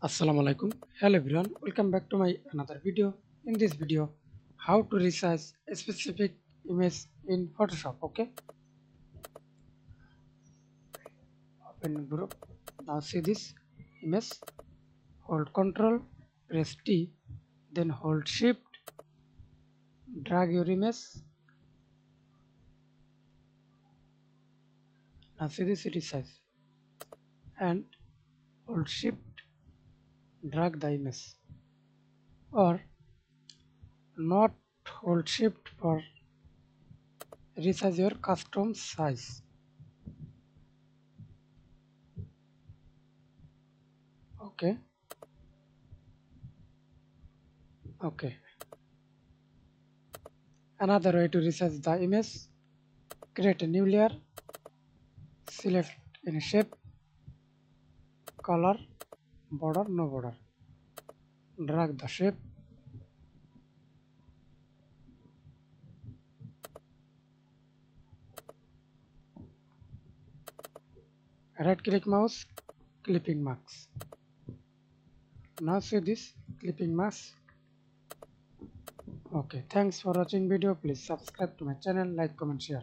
Assalamu alaikum. Hello everyone, welcome back to my another video. In this video, how to resize a specific image in Photoshop. Okay, open group. Now see this image, hold Ctrl, press T, then hold Shift, drag your image. Now see this resize and hold Shift, drag the image, or not hold Shift for resize your custom size. Okay. Okay. Another way to resize the image, create a new layer, select any shape, color, border, no border. Drag the shape, right click mouse, clipping mask. Now see this clipping mask. Okay, thanks for watching video. Please subscribe to my channel, like, comment, share.